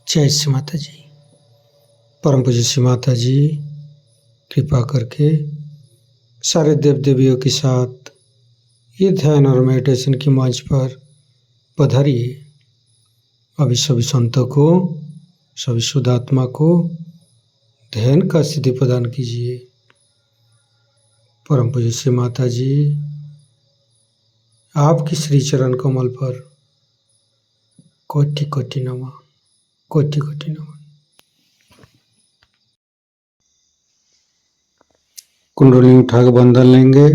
जय श्री माता जी। परम पूज्य श्री माता जी कृपा करके सारे देव देवियों के साथ ये ध्यान और मेडिटेशन की मंच पर पधारिए। अभी सभी संतों को, सभी शुद्धात्मा को ध्यान का सिद्धि प्रदान कीजिए। परम पूज्य श्री माता जी आपकी श्री चरण कमल पर कोटि कोटि नमः, कोटि कोटि नमः। कुंडली उठा के बंधन लेंगे।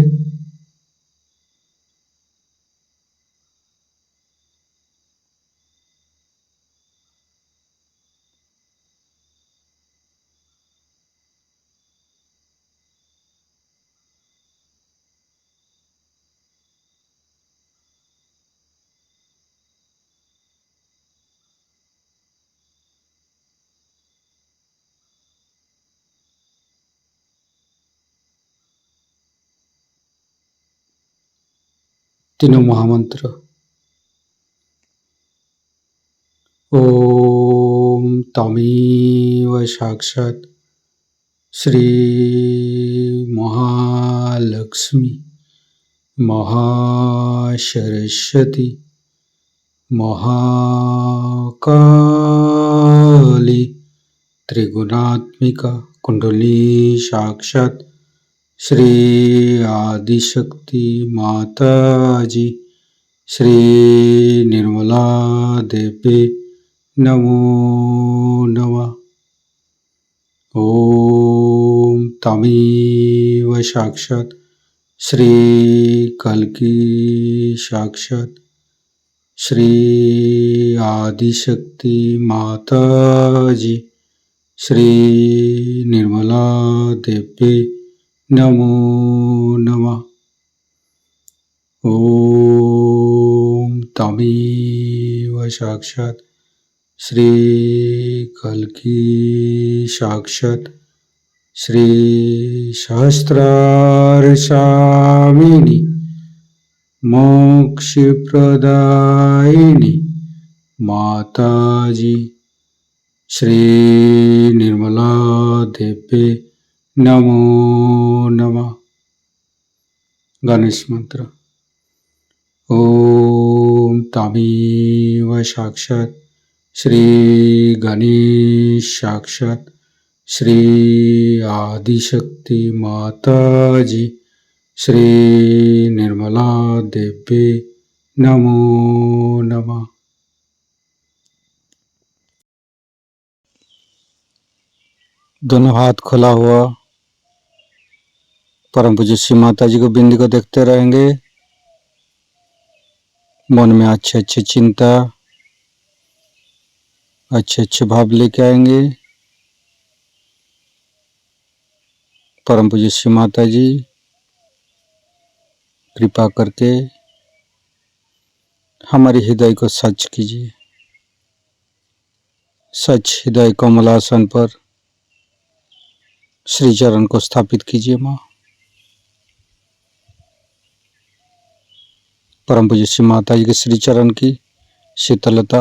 तीनों महामंत्र। ओम तमेव साक्षात् श्री महालक्ष्मी महासरस्वती महाकाली त्रिगुणात्मिका कुंडली साक्षात् श्री आदिशक्ति माता जी श्री निर्मला देवी नमो नमः। ओम तमेव साक्षात् श्री कल्की साक्षात् श्री आदिशक्ति माता जी श्री निर्मला देवी नमो नमः। ओम तमेव साक्षात् श्री कल्की साक्षात् श्री सहस्रार स्वामिनी मोक्ष प्रदायिनी माता जी श्री निर्मला देवी नमो नमः। गणेश मंत्र। ओम तमेव साक्षात् श्री गणेश साक्षात् श्री आदिशक्ति माता जी श्री निर्मला देवी नमो नमः। दोनों हाथ खुला हुआ परम पूज्य श्री माता जी को बिंदी को देखते रहेंगे। मन में अच्छे अच्छे चिंता, अच्छे अच्छे भाव लेके आएंगे। परम पूज्य श्री माता जी कृपा करके हमारे हृदय को सच कीजिए। सच हृदय कमलासन पर श्री चरण को स्थापित कीजिए। माँ परम पूज्य श्री माता जी के श्री चरण की शीतलता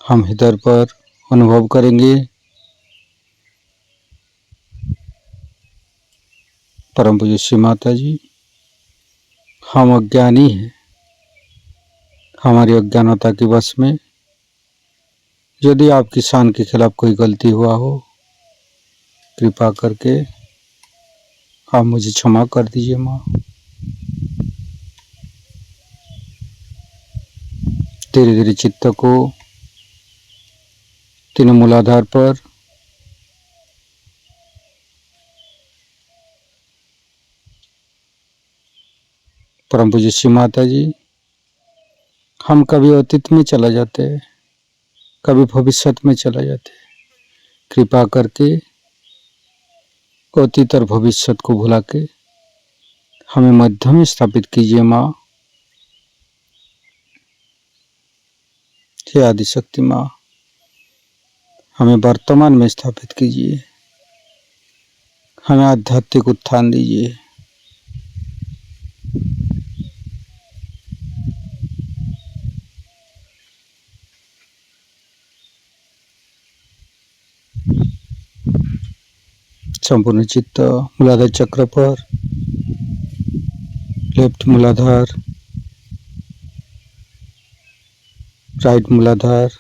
हम हृदय पर अनुभव करेंगे। परम पूज्य श्री माता जी हम अज्ञानी हैं। हमारी अज्ञानता के वश में यदि आपकी शान के खिलाफ कोई गलती हुआ हो, कृपा करके आप मुझे क्षमा कर दीजिए। माँ धीरे धीरे चित्त को तीनों मूलाधार पर परम पूज्य श्री माता जी हम कभी अतीत में चला जाते हैं, कभी भविष्य में चला जाते हैं। कृपा करके अतीत और भविष्य को भुला के हमें मध्य में स्थापित कीजिए। माँ हे आदिशक्ति माँ हमें वर्तमान में स्थापित कीजिए। हमें आध्यात्मिक उत्थान दीजिए। संपूर्ण चित्त मूलाधार चक्र पर, लेफ्ट मूलाधार, राइट मूलाधार,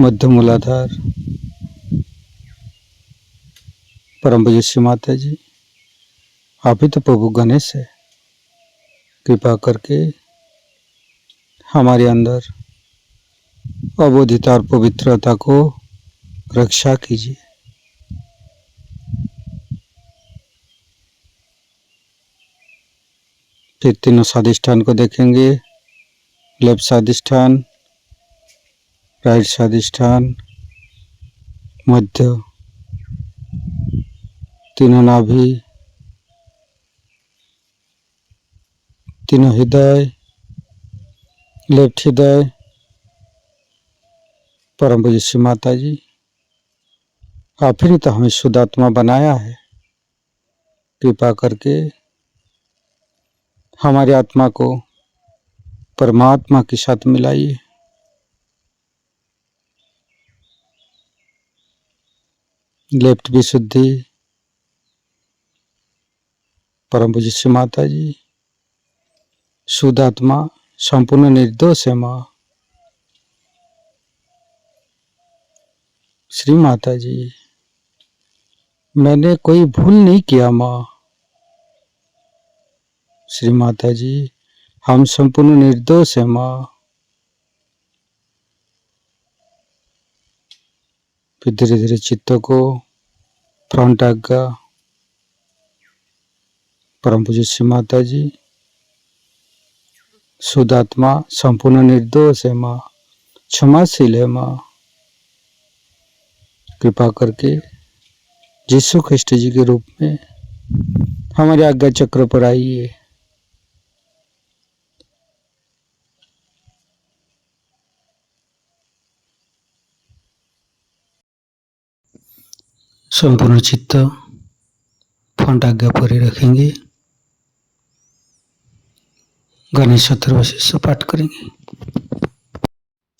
मध्य मूलाधार। परम पूज्य श्री माता जी, आप ही तो प्रभु गणेश है। कृपा करके हमारे अंदर अबोधिता और पवित्रता को रक्षा कीजिए। फिर तीनों स्वादिष्ठान को देखेंगे। लेफ्ट स्वादिष्ठान, राइट स्वादिष्ठान, मध्य, तीनों नाभि, तीनों हृदय, लेफ्ट हृदय। परम पूज्य श्री माता जी, आप ही ने तो हमें शुद्ध आत्मा बनाया है। कृपा करके हमारी आत्मा को परमात्मा के साथ मिलाइए। लेफ्ट विशुद्धि। परम पूज्य श्री माता जी, शुद्ध आत्मा संपूर्ण निर्दोष है माँ। श्री माता जी, मैंने कोई भूल नहीं किया माँ। श्री माता जी, हम संपूर्ण निर्दोष है माँ। फिर धीरे धीरे चित्त को फ्रंट आज्ञा। परम पूज्य श्री माता जी, शुद्ध आत्मा संपूर्ण निर्दोष है माँ, क्षमाशील है माँ। कृपा करके यीशु ख्रिस्ट जी के रूप में हमारे आज्ञा चक्र पर आइए। संपूर्ण चित्त फ्रंट आज्ञा पर ही रखेंगे। गणेश अथर्वशीर्ष पाठ करेंगे।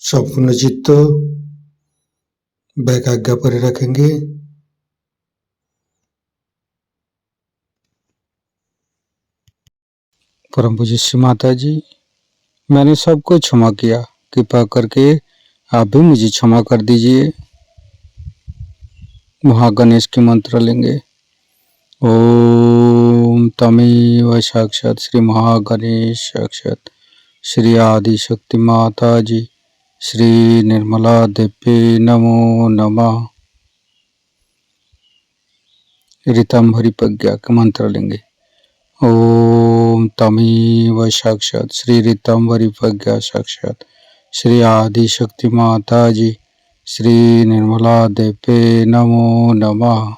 संपूर्ण चित्त बैक आज्ञा पर ही रखेंगे। परम पूज्य श्री माता जी, मैंने सबको क्षमा किया। कृपा करके आप भी मुझे क्षमा कर दीजिए। महागणेश के मंत्र लेंगे। ओम तमेव साक्षात श्री महागणेश साक्षात श्री आदि शक्ति माता जी श्री निर्मला देवी नमो नमः। ऋतंभरी प्रज्ञा के मंत्र लेंगे। ओम तमेव साक्षात श्री ऋतंभरी प्रज्ञा साक्षात श्री आदि शक्ति माता जी श्री निर्मला देवी नमो नमः।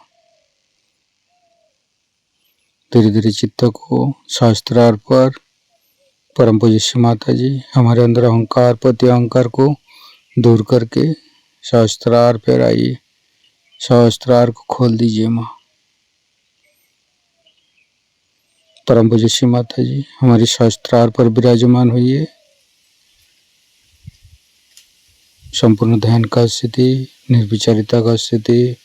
धीरे धीरे चित्त को शास्त्रार्थ पर। परम पूज्य श्री माता जी, हमारे अंदर अहंकार प्रति अहंकार को दूर करके शास्त्रार्थ पर आइए। शास्त्रार्थ को खोल दीजिए माँ। परम पूज्य श्री माता जी, हमारी शास्त्रार्थ पर विराजमान हुई। संपूर्ण ध्यान का स्थिति, निर्विचारिता का स्थिति,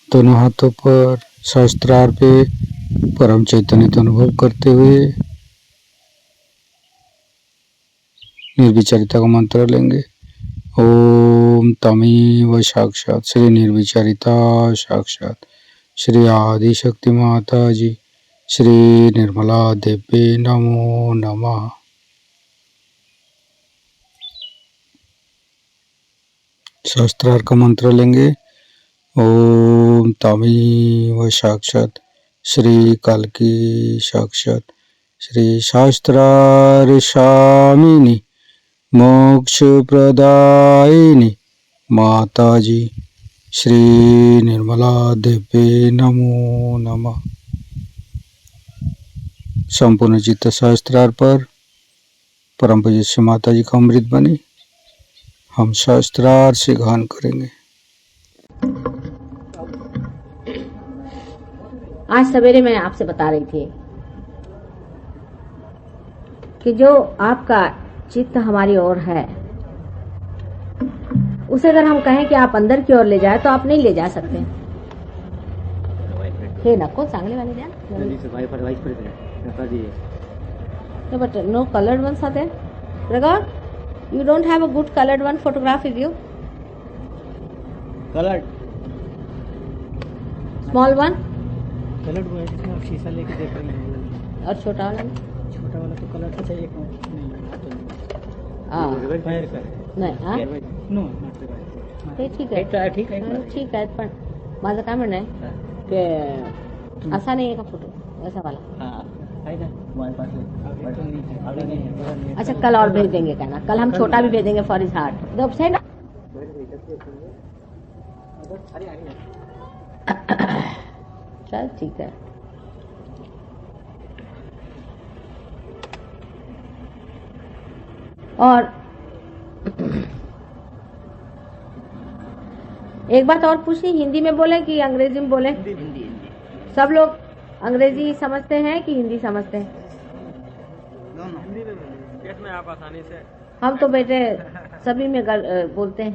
दोनों हाथों पर शास्त्रार्थ पे परम चैतन्य का अनुभव करते हुए निर्विचारिता का मंत्र लेंगे। ओम तमेव साक्षात श्री निर्विचारिता साक्षात श्री आदि शक्ति माता जी श्री निर्मला देवी नमो नमः। शास्त्रार्थ का मंत्र लेंगे। ओम तमेव साक्षात श्री कल्की साक्षात श्री शास्त्रार्थ स्वामिनी मोक्ष प्रदायिनी माता जी श्री निर्मला देवी नमो नमः। संपूर्ण चित्त शास्त्रार्थ पर परम पूज्य श्री माता जी का अमृत बने हम शास्त्रार्थ से गान करेंगे। आज सवेरे मैं आपसे बता रही थी कि जो आपका चित्त हमारी ओर है, उसे अगर हम कहें कि आप अंदर की ओर ले जाए तो आप नहीं ले जा सकते। हे नको चांगलेवाले द्या. No, but no colored ones are there. Raghav, you don't have a good colored one photograph with you? Coloured Small one coloured वो है जिसमें आप शीशा लेके देख रहे हैं. और छोटा वाला? छोटा वाला तो कलर का चाहिए. फायर का नाही. हा नो नॉट रिवाइज. ते ठीक आहे. ठीक आहे. ठीक आहे, पण माझं काय म्हणणं आहे की असा नाही आहे का फोटो ऐसा वाला. हाँ है ना हमारे पास अभी नहीं है. अच्छा, कल और भेज देंगे. कहना कल हम छोटा भी भेजेंगे for his heart. The side. चल ठीक है. और एक बात और पूछनी, हिंदी में बोले कि अंग्रेजी में बोले? हिंदी. सब लोग अंग्रेजी समझते हैं कि हिंदी समझते हैं? दोनों हिंदी में आप आसानी से. हम तो बेटे सभी में बोलते हैं.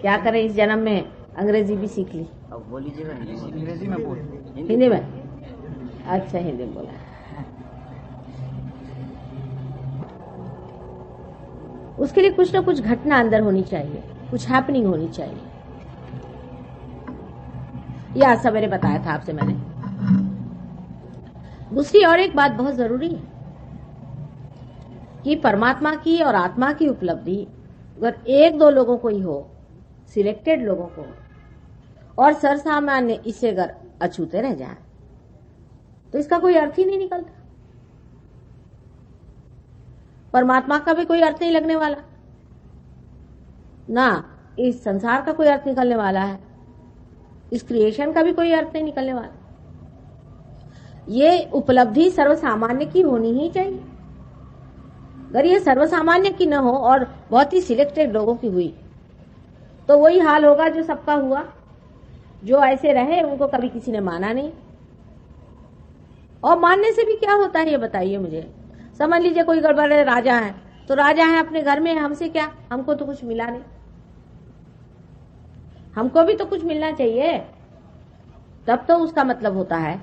क्या करें, इस जन्म में अंग्रेजी भी सीख ली. अब बोल लीजिएगा. अंग्रेजी में बोल. हिंदी में? अच्छा, हिंदी में बोला. उसके लिए कुछ ना कुछ घटना अंदर होनी चाहिए, कुछ हैपनिंग होनी चाहिए. ये आज सवेरे बताया था आपसे मैंने. दूसरी और एक बात बहुत जरूरी है कि परमात्मा की और आत्मा की उपलब्धि अगर एक दो लोगों को ही हो, सिलेक्टेड लोगों को, और सरसामान्य इससे अगर अछूते रह जाए तो इसका कोई अर्थ ही नहीं निकलता. परमात्मा का भी कोई अर्थ नहीं लगने वाला, ना इस संसार का कोई अर्थ निकलने वाला है, इस क्रिएशन का भी कोई अर्थ नहीं निकलने वाला. ये उपलब्धि सर्वसामान्य की होनी ही चाहिए. अगर ये सर्वसामान्य की न हो और बहुत ही सिलेक्टेड लोगों की हुई तो वही हाल होगा जो सबका हुआ. जो ऐसे रहे उनको कभी किसी ने माना नहीं. और मानने से भी क्या होता है ये बताइए मुझे. समझ लीजिए कोई गड़बड़ राजा है तो राजा है अपने घर में, हमसे क्या, हमको तो कुछ मिला नहीं. हमको भी तो कुछ मिलना चाहिए, तब तो उसका मतलब होता है.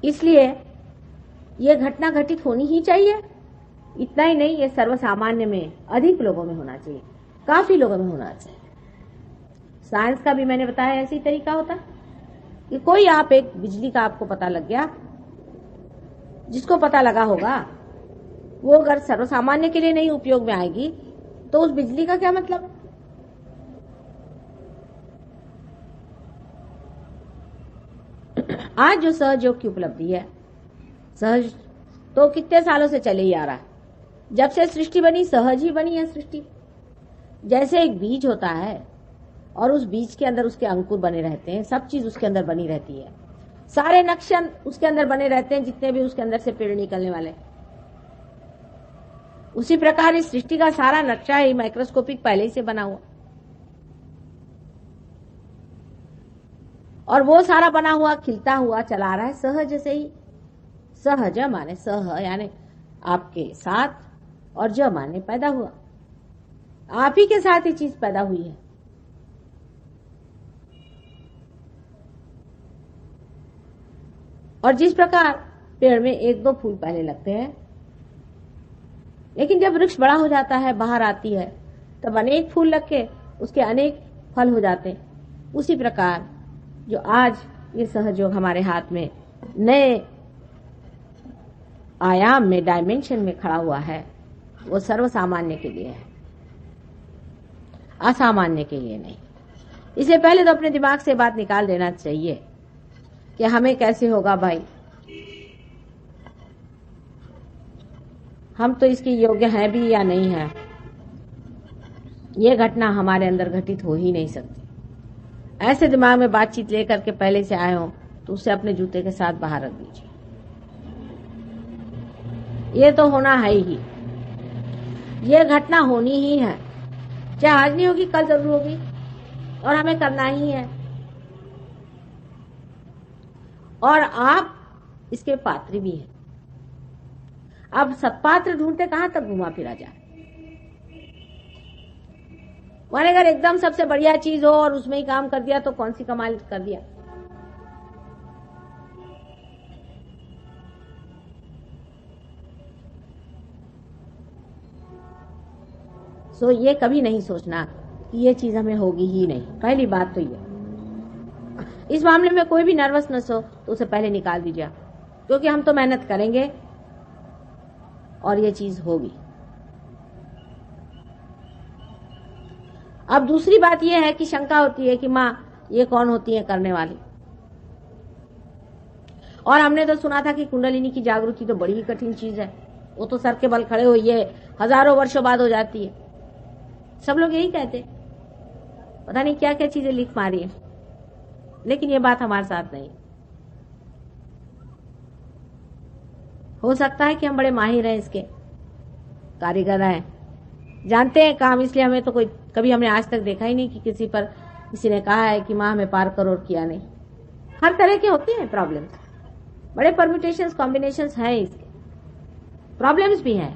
इसलिए यह घटना घटित होनी ही चाहिए. इतना ही नहीं, ये सर्वसामान्य में अधिक लोगों में होना चाहिए, काफी लोगों में होना चाहिए. साइंस का भी मैंने बताया ऐसी तरीका होता है कि कोई आप एक बिजली का आपको पता लग गया, जिसको पता लगा होगा वो अगर सर्वसामान्य के लिए नहीं उपयोग में आएगी तो उस बिजली का क्या मतलब है. आज जो सहयोग की उपलब्धि है, सहज तो कितने सालों से चले ही आ रहा है. जब से सृष्टि बनी सहज ही बनी है सृष्टि. जैसे एक बीज होता है और उस बीज के अंदर उसके अंकुर बने रहते हैं, सब चीज उसके अंदर बनी रहती है, सारे नक्शे उसके अंदर बने रहते हैं, जितने भी उसके अंदर से पेड़ निकलने वाले. उसी प्रकार इस सृष्टि का सारा नक्शा ही माइक्रोस्कोपिक पहले ही से बना हुआ. और वो सारा बना हुआ खिलता हुआ चला रहा है सहज से ही. सहज माने सह यानी आपके साथ, और ज माने पैदा हुआ. आप ही के साथ ये चीज पैदा हुई है. और जिस प्रकार पेड़ में एक दो फूल पहले लगते हैं, लेकिन जब वृक्ष बड़ा हो जाता है, बाहर आती है, तब अनेक फूल लग के उसके अनेक फल हो जाते हैं. उसी प्रकार जो आज ये सहयोग हमारे हाथ में नए आयाम में, डायमेंशन में खड़ा हुआ है, वो सर्वसामान्य के लिए है, असामान्य के लिए नहीं. इससे पहले तो अपने दिमाग से बात निकाल देना चाहिए कि हमें कैसे होगा भाई, हम तो इसके योग्य हैं भी या नहीं है. ये घटना हमारे अंदर घटित हो ही नहीं सकती. ऐसे दिमाग में बातचीत लेकर के पहले से आए हो तो उसे अपने जूते के साथ बाहर रख दीजिए. ये तो होना है ही, ये घटना होनी ही है. चाहे आज नहीं होगी कल जरूर होगी, और हमें करना ही है. और आप इसके पात्र भी हैं. अब सत्पात्र ढूंढते कहां तक घुमा फिरा जाए. माने अगर एकदम सबसे बढ़िया चीज हो और उसमें ही काम कर दिया तो कौन सी कमाल कर दिया। सो ये कभी नहीं सोचना कि ये चीज हमें होगी ही नहीं। पहली बात तो ये, इस मामले में कोई भी नर्वसनेस हो तो उसे पहले निकाल दीजिए, क्योंकि हम तो मेहनत करेंगे और ये चीज होगी। अब दूसरी बात यह है कि शंका होती है कि माँ ये कौन होती है करने वाली। और हमने तो सुना था कि कुंडलिनी की जागृति तो बड़ी ही कठिन चीज है, वो तो सर के बल खड़े हुई हजारों वर्षों बाद हो जाती है। सब लोग यही कहते, पता नहीं क्या क्या चीजें लिख मारी है, लेकिन ये बात हमारे साथ नहीं। हो सकता है कि हम बड़े माहिर हैं, इसके कारीगर हैं, जानते हैं काम, इसलिए हमें तो कोई कभी हमने आज तक देखा ही नहीं कि किसी ने कहा है कि माँ हमें पार करो और किया नहीं। हर तरह के होते हैं प्रॉब्लम्स, बड़े परम्यूटेशंस कॉम्बिनेशंस हैं, इसके प्रॉब्लम्स भी हैं,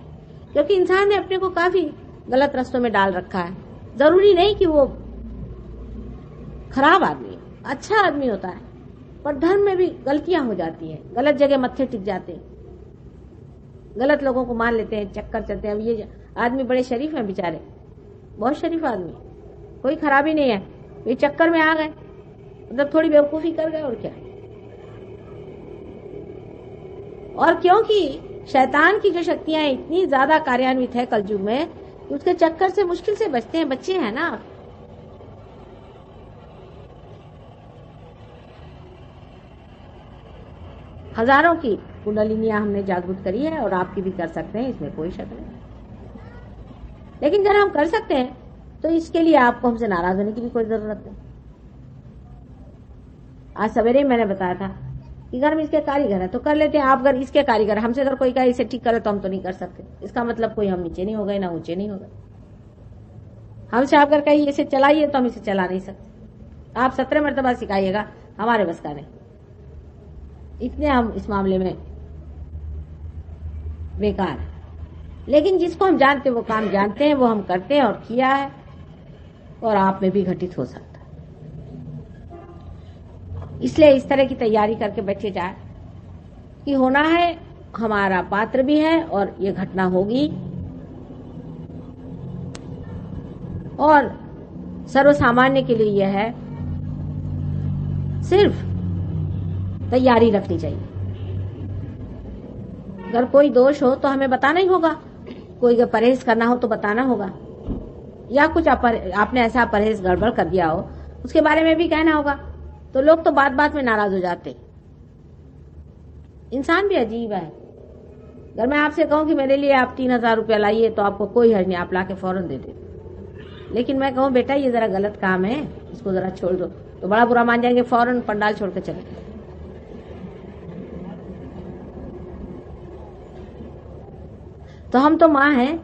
क्योंकि इंसान ने अपने को काफी गलत रास्तों में डाल रखा है। जरूरी नहीं कि वो खराब आदमी, अच्छा आदमी होता है, पर धर्म में भी गलतियां हो जाती हैं, गलत जगह मत्थे टिक जाते हैं, गलत लोगों को मान लेते हैं, चक्कर चलते हैं। अब ये आदमी बड़े शरीफ हैं बेचारे, बहुत शरीफ आदमी, कोई खराबी नहीं है, ये चक्कर में आ गए, मतलब थोड़ी बेवकूफी कर गए और क्या। और क्योंकि शैतान की जो शक्तियां इतनी ज्यादा कार्यान्वित है कलयुग में, कि उसके चक्कर से मुश्किल से बचते हैं, बच्चे हैं ना। हजारों की कुंडलिनियां हमने जागृत करी है और आपकी भी कर सकते हैं, इसमें कोई शक नहीं। लेकिन अगर हम कर सकते हैं तो इसके लिए आपको हमसे नाराज होने की भी कोई जरूरत नहीं। आज सवेरे मैंने बताया था कि घर में इसके कारीगर है तो कर लेते हैं। आप अगर इसके कारीगर, हमसे अगर कोई कहे इसे ठीक करे तो हम तो नहीं कर सकते, इसका मतलब कोई हम नीचे नहीं हो गए ना ऊंचे नहीं हो गए। हमसे आप अगर कहिए इसे चलाइए तो हम इसे चला नहीं सकते। आप 17 मरतबा सिखाइएगा, हमारे बस का नहीं, इतने हम इस मामले में बेकार है। लेकिन जिसको हम जानते हैं वो काम जानते हैं, वो हम करते हैं और किया है, और आप में भी घटित हो सकता है। इसलिए इस तरह की तैयारी करके बैठे जाए कि होना है, हमारा पात्र भी है और ये घटना होगी, और सर्वसामान्य के लिए यह है, सिर्फ तैयारी रखनी चाहिए। अगर कोई दोष हो तो हमें बताना ही होगा, कोई परहेज करना हो तो बताना होगा, या कुछ आपने ऐसा परहेज गड़बड़ कर दिया हो उसके बारे में भी कहना होगा। तो लोग तो बात बात में नाराज हो जाते। इंसान भी अजीब है। अगर मैं आपसे कहूं कि मेरे लिए आप 3000 रुपया लाइए तो आपको कोई हर्ज नहीं, आप लाके फौरन दे दे। लेकिन मैं कहूं बेटा ये जरा गलत काम है, इसको जरा छोड़ दो, तो बड़ा बुरा मान जाएंगे, फौरन पंडाल छोड़ के चले। तो हम तो माँ हैं,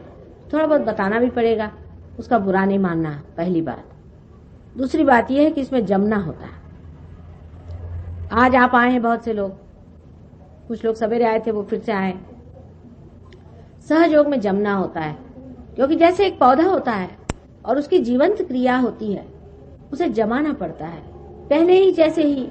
थोड़ा बहुत बताना भी पड़ेगा, उसका बुरा नहीं मानना, पहली बात। दूसरी बात यह है कि इसमें जमना होता है। आज आप आए हैं, बहुत से लोग, कुछ लोग सवेरे आए थे, वो फिर से आए। सहयोग में जमना होता है, क्योंकि जैसे एक पौधा होता है और उसकी जीवंत क्रिया होती है, उसे जमाना पड़ता है। पहले ही जैसे ही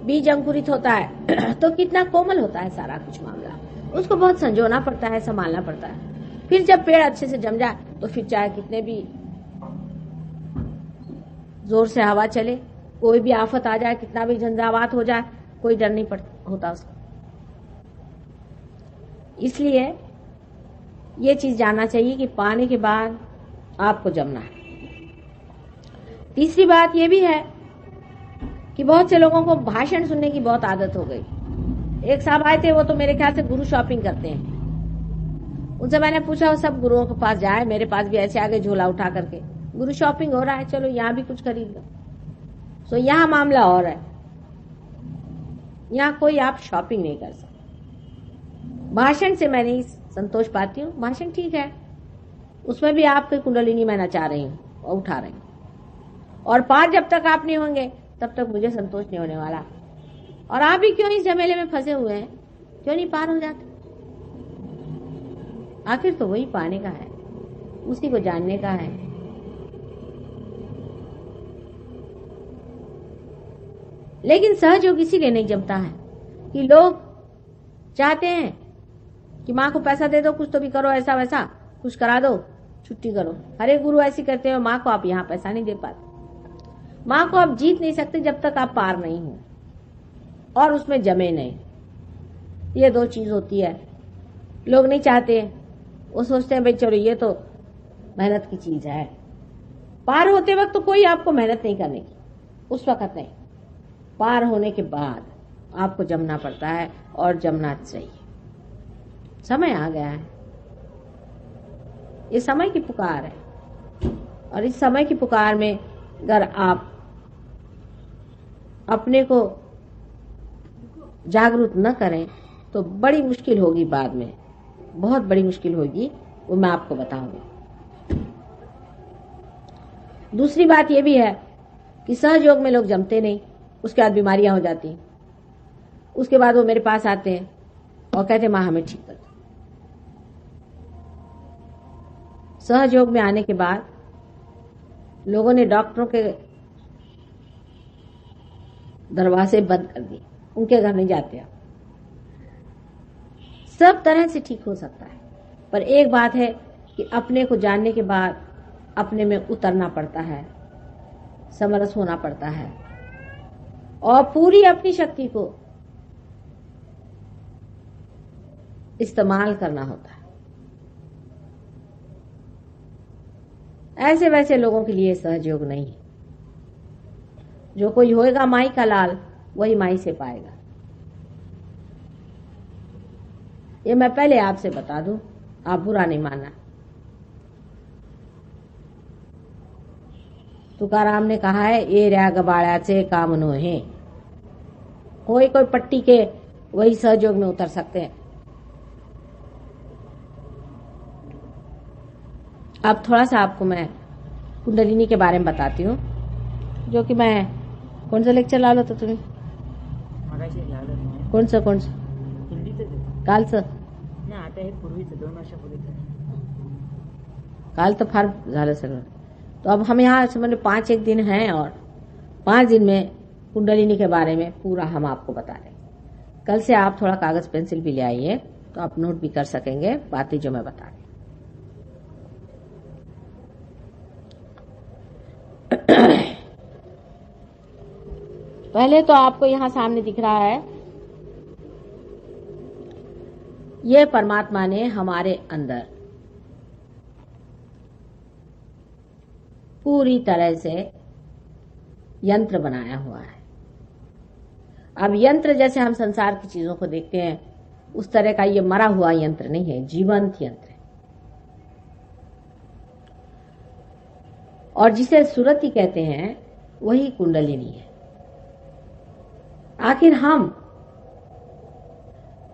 बीज अंकुरित होता है तो कितना कोमल होता है सारा कुछ मामला, उसको बहुत संजोना पड़ता है, संभालना पड़ता है। फिर जब पेड़ अच्छे से जम जाए तो फिर चाहे कितने भी जोर से हवा चले, कोई भी आफत आ जाए, कितना भी झंझावात हो जाए, कोई डर नहीं होता उसका। इसलिए ये चीज जानना चाहिए कि पाने के बाद आपको जमना है। तीसरी बात यह भी है कि बहुत से लोगों को भाषण सुनने की बहुत आदत हो गई। एक साहब आए थे, वो तो मेरे ख्याल से गुरु शॉपिंग करते हैं। उनसे मैंने पूछा, वो सब गुरुओं के पास जाए, मेरे पास भी ऐसे आगे झोला उठा करके, गुरु शॉपिंग हो रहा है, चलो यहाँ भी कुछ खरीद लो। तो यहाँ मामला और है, यहाँ कोई आप शॉपिंग नहीं कर सकते। भाषण से मैं नहीं संतोष पाती हूँ, भाषण ठीक है, उसमें भी आपकी कुंडलिनी मैं नचा रही हूँ और उठा रही हूँ, और पार जब तक आप नहीं होंगे तब तक मुझे संतोष नहीं होने वाला। और आप भी क्यों इस झमेले में फंसे हुए हैं, क्यों नहीं पार हो जाते? आखिर तो वही पाने का है, उसी को जानने का है। लेकिन सहयोग इसीलिए नहीं जमता है कि लोग चाहते हैं कि माँ को पैसा दे दो, कुछ तो भी करो, ऐसा वैसा कुछ करा दो, छुट्टी करो। हरे गुरु ऐसी करते हो, माँ को आप यहाँ पैसा नहीं दे पाते। माँ को आप जीत नहीं सकते जब तक आप पार नहीं हो और उसमें जमे नहीं। ये दो चीज होती है। लोग नहीं चाहते, वो सोचते हैं भाई चलो ये तो मेहनत की चीज है। पार होते वक्त तो कोई आपको मेहनत नहीं करने की, उस वक्त नहीं। पार होने के बाद आपको जमना पड़ता है और जमना चाहिए। समय आ गया है, ये समय की पुकार है और इस समय की पुकार में अगर आप अपने को जागरूक न करें तो बड़ी मुश्किल होगी, बाद में बहुत बड़ी मुश्किल होगी, वो मैं आपको बताऊंगी। दूसरी बात ये भी है कि सहयोग में लोग जमते नहीं, उसके बाद बीमारियां हो जाती हैं। उसके बाद वो मेरे पास आते हैं और कहते माँ हमें ठीक कर दो। सहयोग में आने के बाद लोगों ने डॉक्टरों के दरवाजे बंद कर दिए, उनके घर नहीं जाते आप। सब तरह से ठीक हो सकता है, पर एक बात है कि अपने को जानने के बाद अपने में उतरना पड़ता है, समरस होना पड़ता है और पूरी अपनी शक्ति को इस्तेमाल करना होता है। ऐसे वैसे लोगों के लिए सहयोग नहीं है। जो कोई होएगा माई का लाल, वही माई से पाएगा। ये मैं पहले आपसे बता दूं, आप बुरा नहीं मानना। तुकाराम ने कहा है, ये रया गबाड़ाचे काम नो है। कोई कोई पट्टी के वही सहयोग में उतर सकते हैं। अब थोड़ा सा आपको मैं कुंडलिनी के बारे में बताती हूँ, जो कि मैं कौन सा लेक्चर ला लो तो तुम्हें कौन सा कालचं नाही, आता हे पूर्वीचं 2 वर्षापूर्वीचं काल तो फार झालं सगळं। तो अब हम यहाँ समझ 5 दिन हैं और 5 दिन में कुंडलिनी के बारे में पूरा हम आपको बता देंगे। कल से आप थोड़ा कागज पेंसिल भी ले आइए तो आप नोट भी कर सकेंगे बातें जो मैं बता रही। पहले तो आपको यहां सामने दिख रहा है, ये परमात्मा ने हमारे अंदर पूरी तरह से यंत्र बनाया हुआ है। अब यंत्र जैसे हम संसार की चीजों को देखते हैं, उस तरह का ये मरा हुआ यंत्र नहीं है, जीवंत यंत्र है। और जिसे सुरति कहते हैं वही कुंडलिनी है। आखिर हम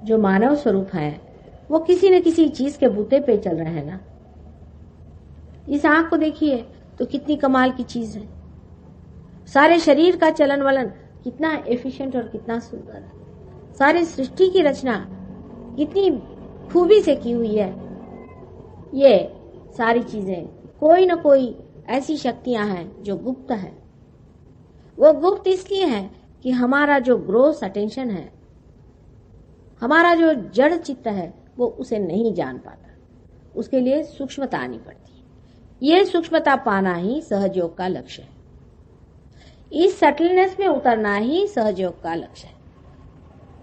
जो मानव स्वरूप हैं वो किसी न किसी चीज के बूते पे चल रहे हैं ना। इस आंख को देखिए तो कितनी कमाल की चीज है। सारे शरीर का चलन वलन कितना एफिशिएंट और कितना सुंदर है। सारी सृष्टि की रचना कितनी खूबी से की हुई है। ये सारी चीजें कोई न कोई ऐसी शक्तियां हैं जो गुप्त है। वो गुप्त इसलिए है कि हमारा जो ग्रोस अटेंशन है, हमारा जो जड़ चित्त है, वो उसे नहीं जान पाता। उसके लिए सूक्ष्मता आनी पड़ती है। ये सूक्ष्मता पाना ही सहयोग का लक्ष्य है। इस सटलनेस में उतरना ही सहयोग का लक्ष्य है,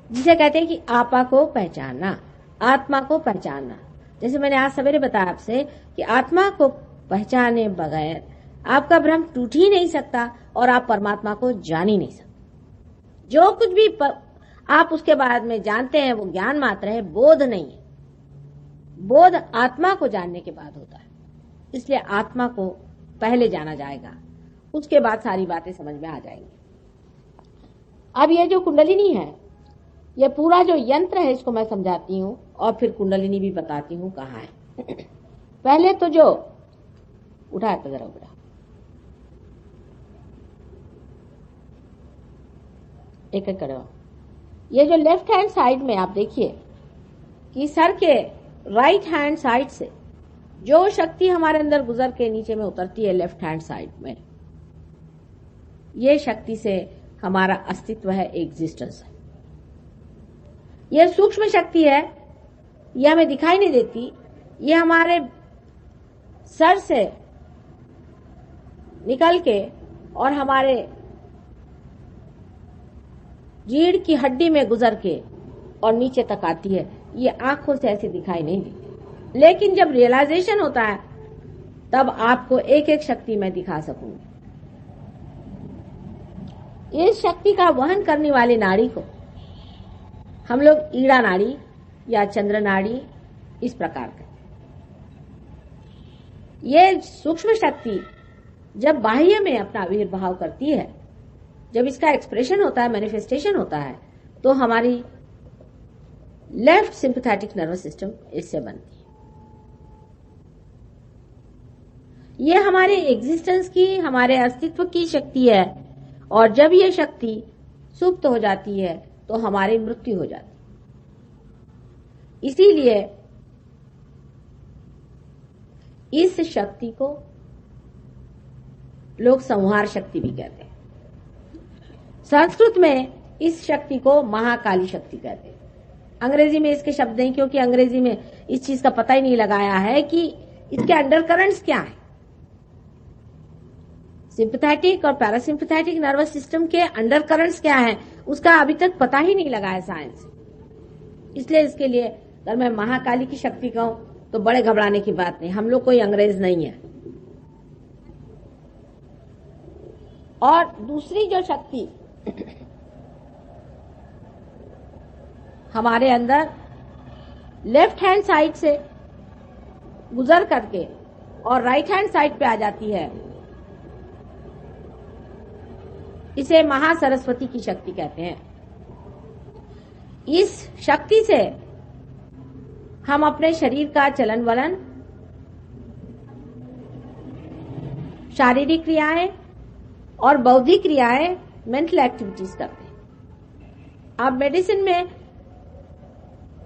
जिसे कहते हैं कि आपा को पहचानना, आत्मा को पहचानना। जैसे मैंने आज सवेरे बताया आपसे कि आत्मा को पहचाने बगैर आपका भ्रम टूट ही नहीं सकता और आप परमात्मा को जान ही नहीं सकते। जो कुछ भी आप उसके बाद में जानते हैं वो ज्ञान मात्र है, बोध नहीं है। बोध आत्मा को जानने के बाद होता है। इसलिए आत्मा को पहले जाना जाएगा, उसके बाद सारी बातें समझ में आ जाएंगी। अब ये जो कुंडलिनी है, ये पूरा जो यंत्र है, इसको मैं समझाती हूँ और फिर कुंडलिनी भी बताती हूँ कहाँ है। पहले तो जो उठा तो जरा उठा, एक एक करो। ये जो लेफ्ट हैंड साइड में आप देखिए कि सर के राइट हैंड साइड से जो शक्ति हमारे अंदर गुजर के नीचे में उतरती है लेफ्ट हैंड साइड में, ये शक्ति से हमारा अस्तित्व है, एग्जिस्टेंस है। यह सूक्ष्म शक्ति है, यह हमें दिखाई नहीं देती, यह हमारे सर से निकल के और हमारे रीढ़ की हड्डी में गुजर के और नीचे तक आती है। ये आंखों से ऐसे दिखाई नहीं देती, लेकिन जब रियलाइजेशन होता है तब आपको एक एक शक्ति मैं दिखा सकूंगी। इस शक्ति का वहन करने वाली नाड़ी को हम लोग ईड़ा नाड़ी या चंद्र नाड़ी इस प्रकार का। ये सूक्ष्म शक्ति जब बाह्य में अपना आविर्भाव करती है, जब इसका एक्सप्रेशन होता है, मैनिफेस्टेशन होता है, तो हमारी लेफ्ट सिंपैथेटिक नर्वस सिस्टम इससे बनती है। ये हमारे एग्जिस्टेंस की, हमारे अस्तित्व की शक्ति है, और जब ये शक्ति सुप्त हो जाती है तो हमारी मृत्यु हो जाती है। इसीलिए इस शक्ति को लोग संहार शक्ति भी कहते हैं। संस्कृत में इस शक्ति को महाकाली शक्ति कहते हैं। अंग्रेजी में इसके शब्द नहीं, क्योंकि अंग्रेजी में इस चीज का पता ही नहीं लगाया है कि इसके अंडरकरंट्स क्या है। सिंपैथेटिक और पैरासिम्पैथेटिक नर्वस सिस्टम के अंडरकरंट्स क्या है, उसका अभी तक पता ही नहीं लगा है साइंस। इसलिए इसके लिए अगर मैं महाकाली की शक्ति कहूं तो बड़े घबराने की बात नहीं, हम लोग कोई अंग्रेज नहीं है। और दूसरी जो शक्ति हमारे अंदर लेफ्ट हैंड साइड से गुजर करके और राइट हैंड साइड पे आ जाती है, इसे महासरस्वती की शक्ति कहते हैं। इस शक्ति से हम अपने शरीर का चलन वलन, शारीरिक क्रियाएं और बौद्धिक क्रियाएं, मेंटल एक्टिविटीज करते हैं। अब मेडिसिन में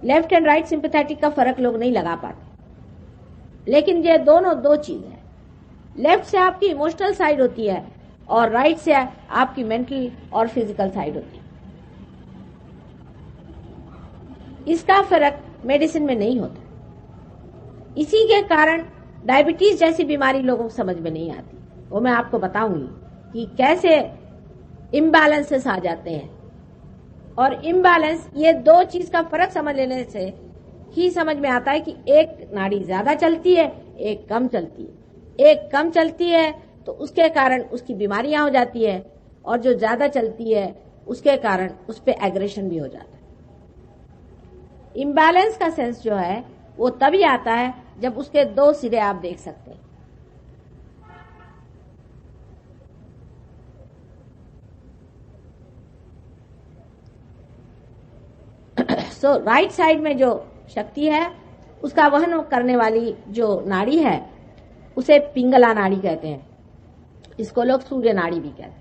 लेफ्ट एंड राइट सिंपैथेटिक का फर्क लोग नहीं लगा पाते, लेकिन ये दोनों दो चीज है। लेफ्ट से आपकी इमोशनल साइड होती है और राइट से आपकी मेंटल और फिजिकल साइड होती है। इसका फर्क मेडिसिन में नहीं होता। इसी के कारण डायबिटीज जैसी बीमारी लोगों को समझ में नहीं आती। वो मैं आपको बताऊंगी कि कैसे इम्बैलेंसेस आ जाते हैं। और इम्बैलेंस, ये दो चीज का फर्क समझ लेने से ही समझ में आता है कि एक नाड़ी ज्यादा चलती है, एक कम चलती है। एक कम चलती है तो उसके कारण उसकी बीमारियां हो जाती है, और जो ज्यादा चलती है उसके कारण उस पर एग्रेशन भी हो जाता है। इम्बैलेंस का सेंस जो है वो तभी आता है जब उसके दो सिरे आप देख सकते हैं। सो राइट साइड में जो शक्ति है उसका वहन करने वाली जो नाड़ी है उसे पिंगला नाड़ी कहते हैं। इसको लोग सूर्य नाड़ी भी कहते हैं।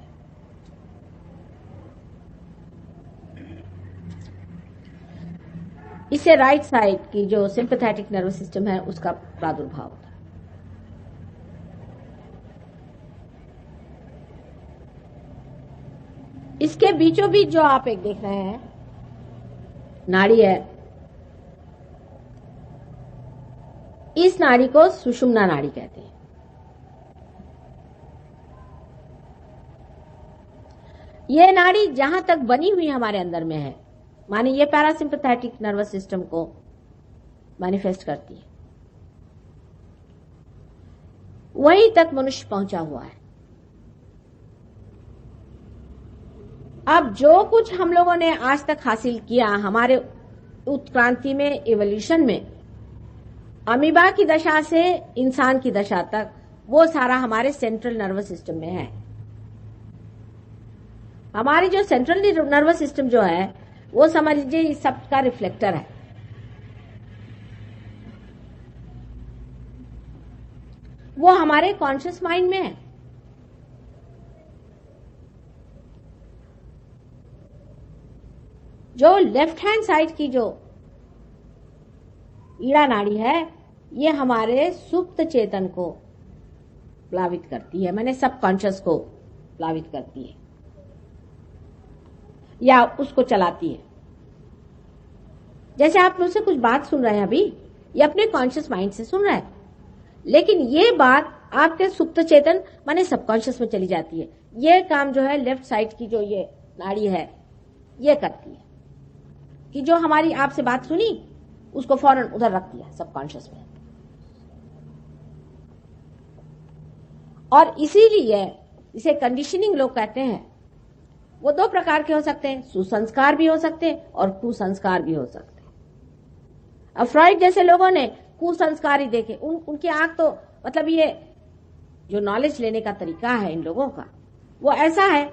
इससे राइट साइड की जो सिंपैथेटिक नर्वस सिस्टम है उसका प्रादुर्भाव होता है। इसके बीचों बीच जो आप एक देख रहे हैं नाड़ी है, इस नाड़ी को सुषुम्ना नाड़ी कहते हैं। यह नाड़ी जहां तक बनी हुई हमारे अंदर में है, माने ये पैरासिम्पैथेटिक नर्वस सिस्टम को मैनिफेस्ट करती है, वहीं तक मनुष्य पहुंचा हुआ है। अब जो कुछ हम लोगों ने आज तक हासिल किया हमारे उत्क्रांति में, एवोल्यूशन में, अमीबा की दशा से इंसान की दशा तक, वो सारा हमारे सेंट्रल नर्वस सिस्टम में है। हमारी जो सेंट्रल नर्वस सिस्टम जो है वो समझ लीजिए इस सब का रिफ्लेक्टर है। वो हमारे कॉन्शियस माइंड में है। जो लेफ्ट हैंड साइड की जो ईड़ा नाड़ी है ये हमारे सुप्त चेतन को प्लावित करती है, मैंने सब कॉन्शियस को प्लावित करती है। या उसको चलाती है। जैसे आप मुझसे कुछ बात सुन रहे हैं अभी, ये अपने कॉन्शियस माइंड से सुन रहा है, लेकिन ये बात आपके सुप्त चेतन माने सबकॉन्शियस में चली जाती है। ये काम जो है लेफ्ट साइड की जो ये नाड़ी है ये करती है कि जो हमारी आपसे बात सुनी उसको फौरन उधर रख दिया सबकॉन्शियस में। और इसीलिए इसे कंडीशनिंग लोग कहते हैं। वो दो प्रकार के हो सकते हैं, सुसंस्कार भी हो सकते हैं और कुसंस्कार भी हो सकते हैं। अब फ्रॉइड जैसे लोगों ने कुसंस्कार ही देखे, उनकी आंख तो मतलब ये जो नॉलेज लेने का तरीका है इन लोगों का वो ऐसा है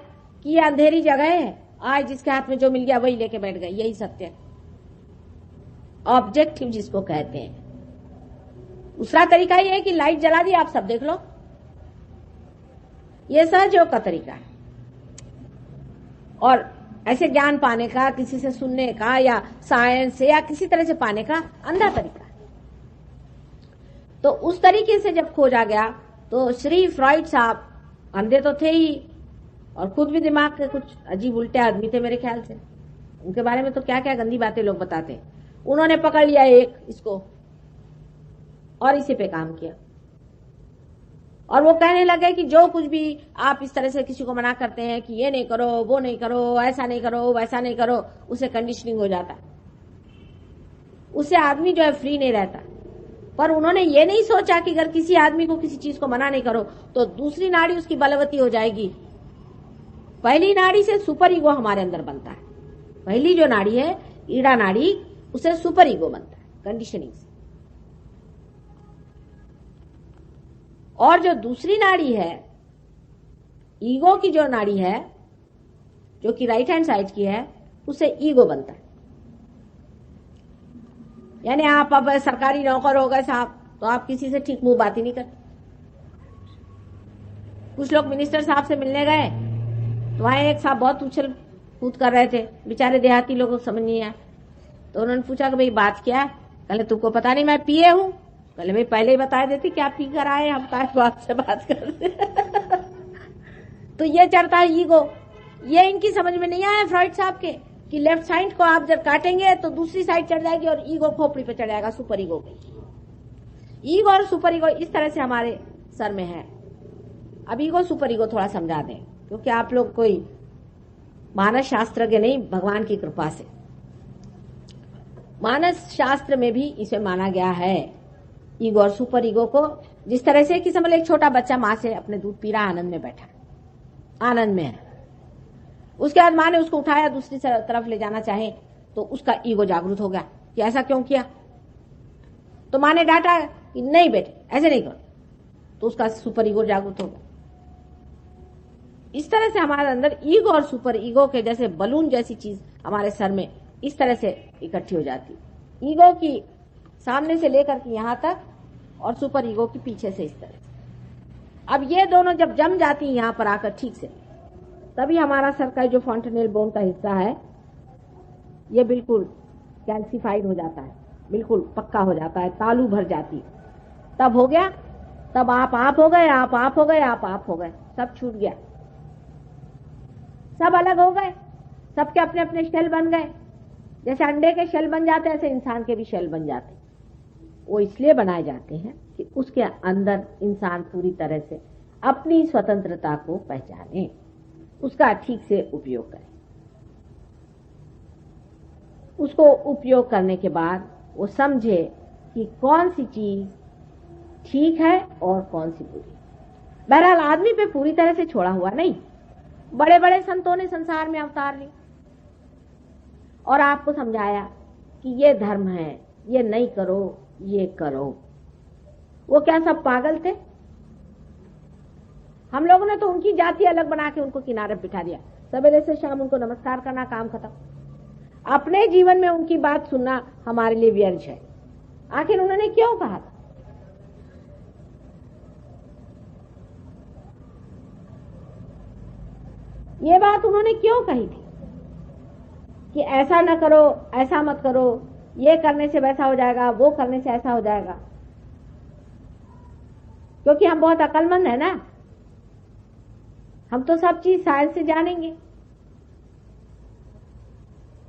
कि ये अंधेरी जगह है, आज जिसके हाथ में जो मिल गया वही लेके बैठ गए, यही सत्य है, ऑब्जेक्टिव जिसको कहते हैं। दूसरा तरीका ये है कि लाइट जला दी, आप सब देख लो, ये सहयोग का तरीका है। और ऐसे ज्ञान पाने का, किसी से सुनने का या साइंस से या किसी तरह से पाने का अंधा तरीका है। तो उस तरीके से जब खोजा गया तो श्री फ्रॉइड साहब अंधे तो थे ही और खुद भी दिमाग के कुछ अजीब उल्टे आदमी थे मेरे ख्याल से। उनके बारे में तो क्या क्या गंदी बातें लोग बताते हैं। उन्होंने पकड़ लिया एक इसको और इसी पे काम किया और वो कहने लगे कि जो कुछ भी आप इस तरह से किसी को मना करते हैं कि ये नहीं करो, वो नहीं करो, ऐसा नहीं करो, वैसा नहीं करो, उसे कंडीशनिंग हो जाता है, उससे आदमी जो है फ्री नहीं रहता। पर उन्होंने ये नहीं सोचा कि अगर किसी आदमी को किसी चीज को मना नहीं करो तो दूसरी नाड़ी उसकी बलवती हो जाएगी। पहली नाड़ी से सुपर ईगो हमारे अंदर बनता है। पहली जो नाड़ी है ईड़ा नाड़ी, उसे सुपर ईगो बनता है कंडीशनिंग से। और जो दूसरी नाड़ी है ईगो की जो नाड़ी है जो कि राइट हैंड साइड की है, उसे ईगो बनता है। यानी आप अब सरकारी नौकर हो गए साहब तो आप किसी से ठीक मुंह बात ही नहीं करते। कुछ लोग मिनिस्टर साहब से मिलने गए तो वहां एक साहब बहुत उछल कूद कर रहे थे, बेचारे देहाती लोगों को समझ नहीं आया। तो उन्होंने पूछा कि भाई बात क्या है? कहले तुमको पता नहीं मैं पिए हूं। कहले भाई पहले ही बता देती क्या पी कर आए, हम काय बात से बात करते। तो ये चढ़ता है ईगो। ये इनकी समझ में नहीं आया फ्रॉइड साहब के कि लेफ्ट साइड को आप जब काटेंगे तो दूसरी साइड चढ़ जाएगी और ईगो खोपड़ी पे चढ़ जाएगा, सुपर ईगो पे। ईगो और सुपर ईगो इस तरह से हमारे सर में है। अब ईगो सुपर ईगो थोड़ा समझा दें क्योंकि आप लोग कोई मानस शास्त्रज्ञ नहीं, भगवान की कृपा से। मानस शास्त्र में भी इसे माना गया है ईगो और सुपर ईगो को। जिस तरह से कि समझ एक छोटा बच्चा माँ से अपने दूध पी रहा, आनंद में बैठा, आनंद में है। उसके बाद माँ ने उसको उठाया, दूसरी तरफ ले जाना चाहे तो उसका ईगो जागरूक हो गया कि ऐसा क्यों किया। तो माँ ने डांटा कि नहीं बेटे ऐसे नहीं करो, तो उसका सुपर ईगो जागरूक हो गया। इस तरह से हमारे अंदर ईगो और सुपर ईगो के जैसे बलून जैसी चीज हमारे सर में इस तरह से इकट्ठी हो जाती। ईगो की सामने से लेकर के यहां तक और सुपर ईगो की पीछे से इस तरह से। अब ये दोनों जब जम जाती हैं यहां पर आकर ठीक से, तभी हमारा सर का जो फॉन्टेनेल बोन का हिस्सा है ये बिल्कुल कैल्सिफाइड हो जाता है, बिल्कुल पक्का हो जाता है, तालू भर जाती। तब हो गया, तब आप हो गए, आप हो गए, आप हो गए, सब छूट गया, सब अलग हो गए, सबके अपने अपने शेल बन गए। जैसे अंडे के शेल बन जाते हैं ऐसे इंसान के भी शेल बन जाते हैं। वो इसलिए बनाए जाते हैं कि उसके अंदर इंसान पूरी तरह से अपनी स्वतंत्रता को पहचाने, उसका ठीक से उपयोग करे। उसको उपयोग करने के बाद वो समझे कि कौन सी चीज ठीक है और कौन सी बुरी। बहरहाल आदमी पे पूरी तरह से छोड़ा हुआ नहीं। बड़े बड़े संतों ने संसार में अवतार लिए और आपको समझाया कि ये धर्म है, ये नहीं करो, ये करो। वो क्या सब पागल थे? हम लोगों ने तो उनकी जाति अलग बना के उनको किनारे बिठा दिया, सवेरे से शाम उनको नमस्कार करना, काम खत्म। अपने जीवन में उनकी बात सुनना हमारे लिए व्यर्थ है। आखिर उन्होंने क्यों कहा था? ये बात उन्होंने क्यों कही थी कि ऐसा न करो, ऐसा मत करो, ये करने से वैसा हो जाएगा, वो करने से ऐसा हो जाएगा? क्योंकि हम बहुत अक्लमंद है ना, हम तो सब चीज साइंस से जानेंगे।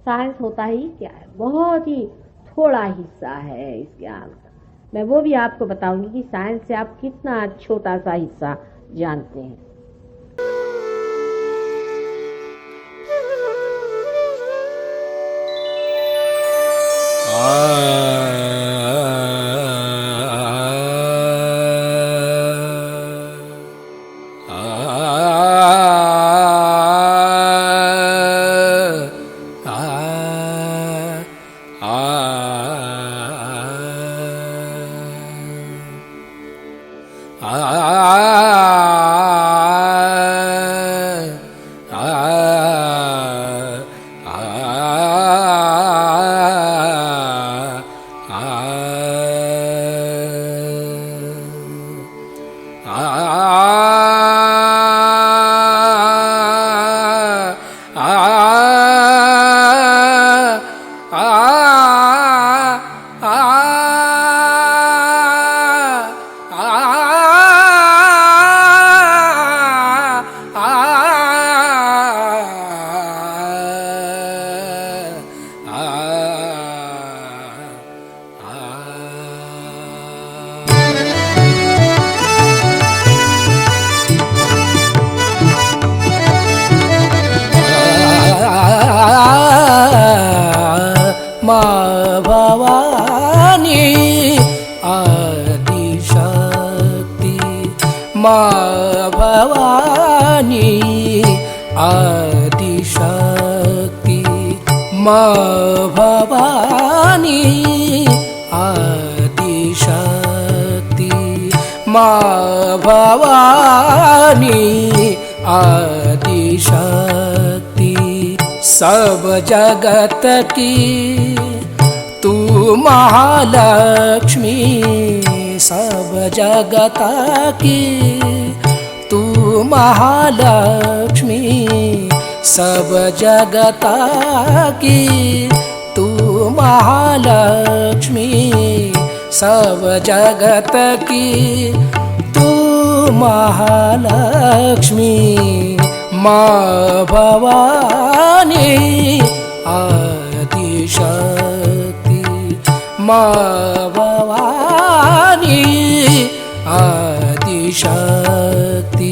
साइंस होता ही क्या है, बहुत ही थोड़ा हिस्सा है इस ज्ञान का। मैं वो भी आपको बताऊंगी कि साइंस से आप कितना छोटा सा हिस्सा जानते हैं। माँ भवानी आदिशक्ति, माँ भवानी आदिशक्ति, माँ भवानी आदिशक्ति, माँ भवानी आदिशक्ति। सब जगत की तू महालक्ष्मी, सब जगत की तू महालक्ष्मी, सब जगत की तू महालक्ष्मी, सब जगत की तू महालक्ष्मी। माँ भवानी आदिशक्ति, माँ भवानी आदिशक्ति।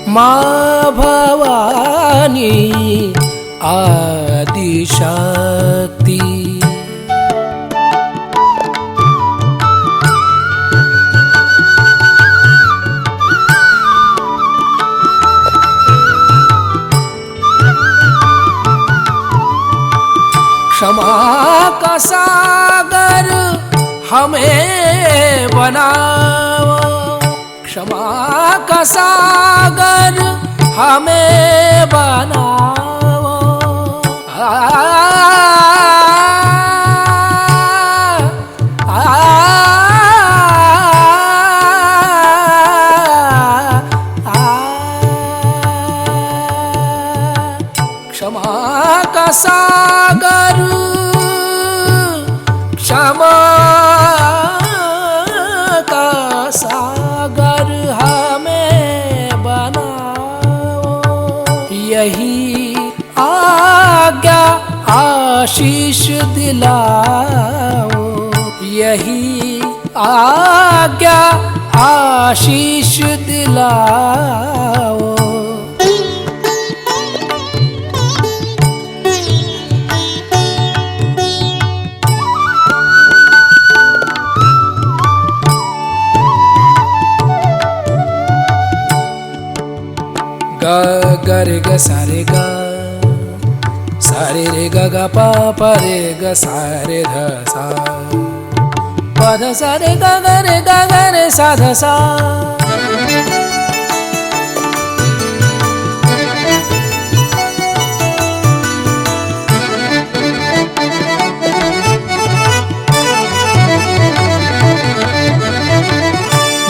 माँ भवानी आदिशक्ति। क्षमा का सागर हमें बनाओ, क्षमा का सागर हमें बनाओ। क्षमा का सागर, क्षमा का सागर हमें बनाओ। यही आज्ञा आशीष दिलाओ, यही आज्ञा आशीष दिलाओ। ग ग रे ग सा रे ग, सा रे रे ग ग प प रे ग सा रे ध सा, पद सा रे गा रे सा ध सा।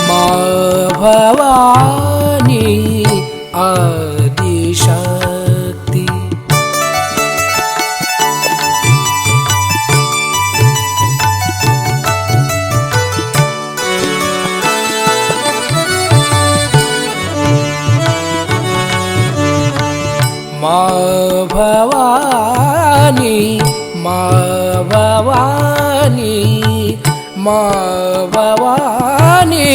माँ भवानी आदिशक्ति, माँ भवानी, माँ भवानी, माँ भवानी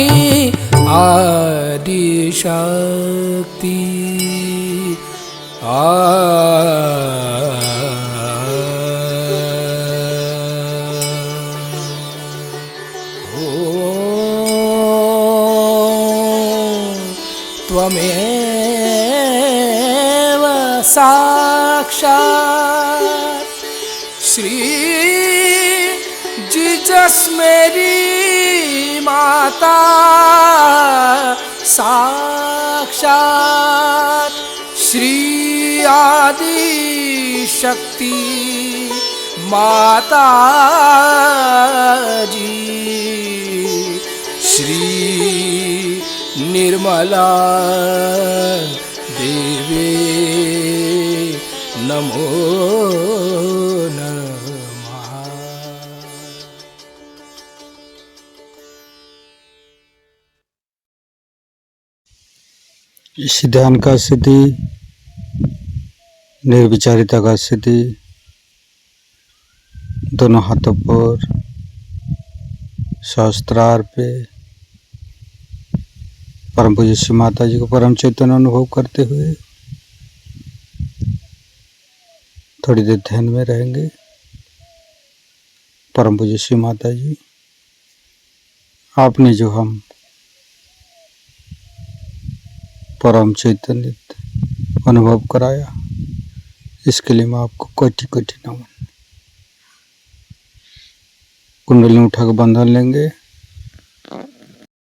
आदिशक्ति। त्वमेव साक्षात् श्री जीसस मेरी माता, साक्षात श्री आदि शक्ति माता जी, श्री निर्मला देवी नमो नमः। इस ध्यान का स्थिति, निर्विचारिता का स्थिति, दोनों हाथों पर सहस्त्रार पे परम पूज्य श्री माता जी को परम चैतन्य अनुभव करते हुए थोड़ी देर ध्यान में रहेंगे। परम पूज्य श्री माता जी, आपने जो हम परम चैतन्य अनुभव कराया, इसके लिए मैं आपको कोटि कोटि नमन। कुंडली उठा के बंधन लेंगे।